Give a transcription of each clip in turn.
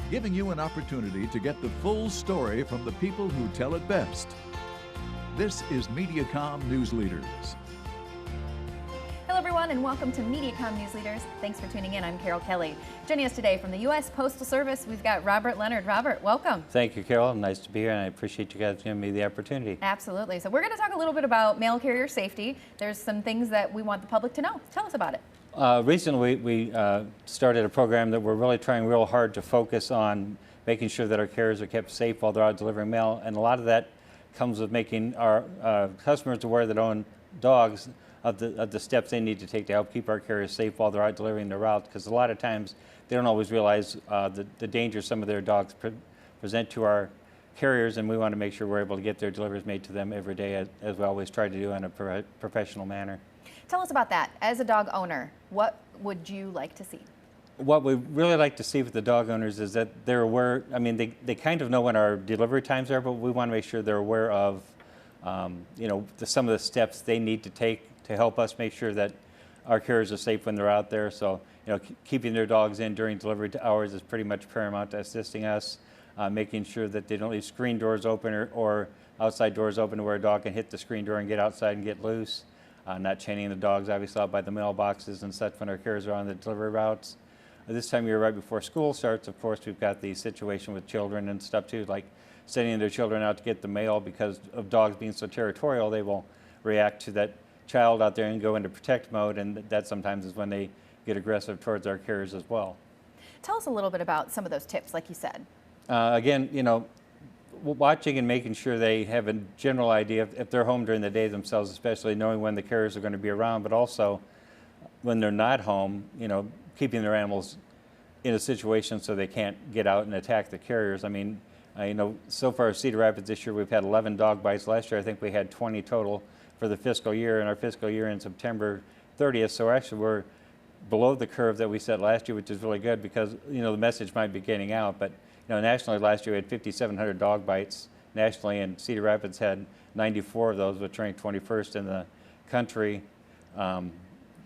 giving you an opportunity to get the full story from the people who tell it best. This is Mediacom News Leaders. Hello everyone and welcome to Mediacom News Leaders. Thanks for tuning in. I'm Carol Kelly. Joining us today from the U.S. Postal Service, we've got Robert Leonard. Robert, welcome. Thank you, Carol. Nice to be here, and I appreciate you guys giving me the opportunity. Absolutely. So we're going to talk a little bit about mail carrier safety. There's some things that we want the public to know. Tell us about it. Recently, we started a program that we're really trying real hard to focus on making sure that our carriers are kept safe while they're out delivering mail, and a lot of that comes with making our customers aware that own dogs of the steps they need to take to help keep our carriers safe while they're out delivering their route, because a lot of times they don't always realize the danger some of their dogs present to our carriers, and we want to make sure we're able to get their deliveries made to them every day, as we always try to do in a professional manner. Tell us about that. As a dog owner, what would you like to see? What we really like to see with the dog owners is that they're aware. I mean, they kind of know when our delivery times are, but we want to make sure they're aware of some of the steps they need to take to help us make sure that our carriers are safe when they're out there. So, keeping their dogs in during delivery hours is pretty much paramount to assisting us, making sure that they don't leave screen doors open or outside doors open where a dog can hit the screen door and get outside and get loose, not chaining the dogs obviously out by the mailboxes and such when our carriers are on the delivery routes. This time of year, right before school starts, of course, we've got the situation with children and stuff too, like sending their children out to get the mail. Because of dogs being so territorial, they will react to that child out there and go into protect mode, and that sometimes is when they get aggressive towards our carriers as well. Tell us a little bit about some of those tips, like you said. Again, watching and making sure they have a general idea if they're home during the day themselves, especially knowing when the carriers are going to be around, but also when they're not home, keeping their animals in a situation so they can't get out and attack the carriers. I mean, so far Cedar Rapids this year, we've had 11 dog bites. Last year, I think we had 20 total for the fiscal year, and our fiscal year ends September 30th. So actually, we're below the curve that we set last year, which is really good because, the message might be getting out. But, nationally last year, we had 5,700 dog bites nationally, and Cedar Rapids had 94 of those, which ranked 21st in the country.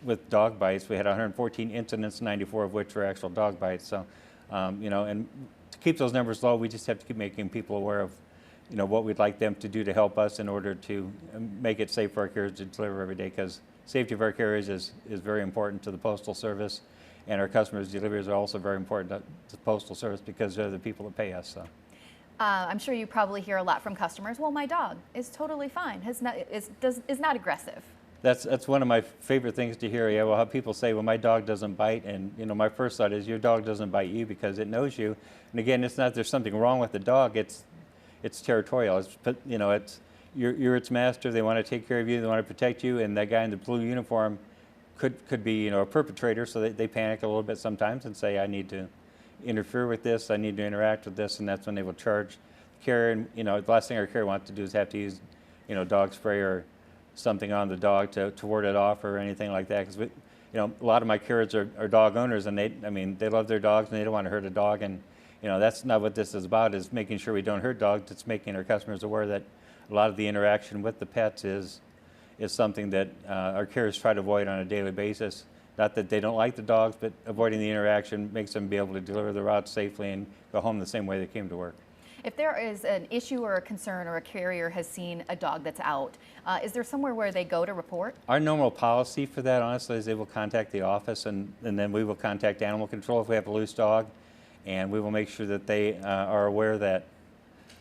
With dog bites, we had 114 incidents, 94 of which were actual dog bites. So, and to keep those numbers low, we just have to keep making people aware of, what we'd like them to do to help us in order to make it safe for our carriers to deliver every day. Because safety of our carriers is very important to the Postal Service, and our customers' deliveries are also very important to the Postal Service because they're the people that pay us. So. I'm sure you probably hear a lot from customers. Well, my dog is totally fine. Is not aggressive. That's one of my favorite things to hear. Yeah, well, how people say, well, my dog doesn't bite, and my first thought is your dog doesn't bite you because it knows you. And again, it's not there's something wrong with the dog. It's territorial. You're its master. They want to take care of you. They want to protect you. And that guy in the blue uniform could be a perpetrator. So they panic a little bit sometimes and say, I need to interfere with this. I need to interact with this, and that's when they will charge the carrier. And the last thing our carrier wants to do is have to use dog spray or something on the dog to ward it off or anything like that. Because a lot of my carriers are dog owners, and they love their dogs and they don't want to hurt a dog. And that's not what this is about. Is making sure we don't hurt dogs. It's making our customers aware that a lot of the interaction with the pets is something that our carriers try to avoid on a daily basis. Not that they don't like the dogs, but avoiding the interaction makes them be able to deliver the route safely and go home the same way they came to work. If there is an issue or a concern or a carrier has seen a dog that's out, is there somewhere where they go to report? Our normal policy for that, honestly, is they will contact the office, and then we will contact animal control if we have a loose dog, and we will make sure that they are aware that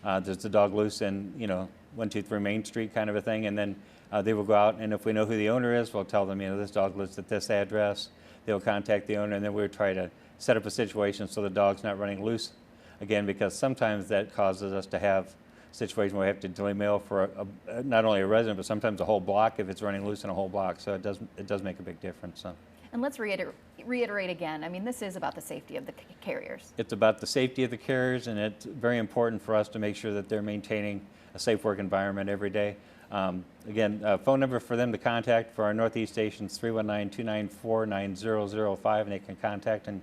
there's a dog loose in 123 Main Street kind of a thing, and then they will go out, and if we know who the owner is, we'll tell them this dog lives at this address. They'll contact the owner, and then we'll try to set up a situation so the dog's not running loose. Again, because sometimes that causes us to have a situation where we have to delay mail for not only a resident, but sometimes a whole block if it's running loose in a whole block. So it does make a big difference. So. And let's reiterate again. I mean, this is about the safety of the carriers. It's about the safety of the carriers, and it's very important for us to make sure that they're maintaining a safe work environment every day. Again, phone number for them to contact for our Northeast stations, 319-294-9005, and they can contact and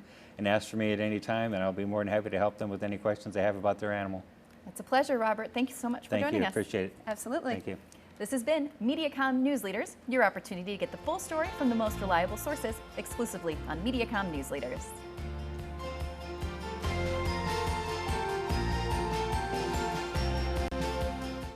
ask for me at any time, and I'll be more than happy to help them with any questions they have about their animal. It's a pleasure, Robert. Thank you so much for joining us. Thank you. Appreciate it. Absolutely. Thank you. This has been Mediacom News Leaders, your opportunity to get the full story from the most reliable sources exclusively on Mediacom News Leaders.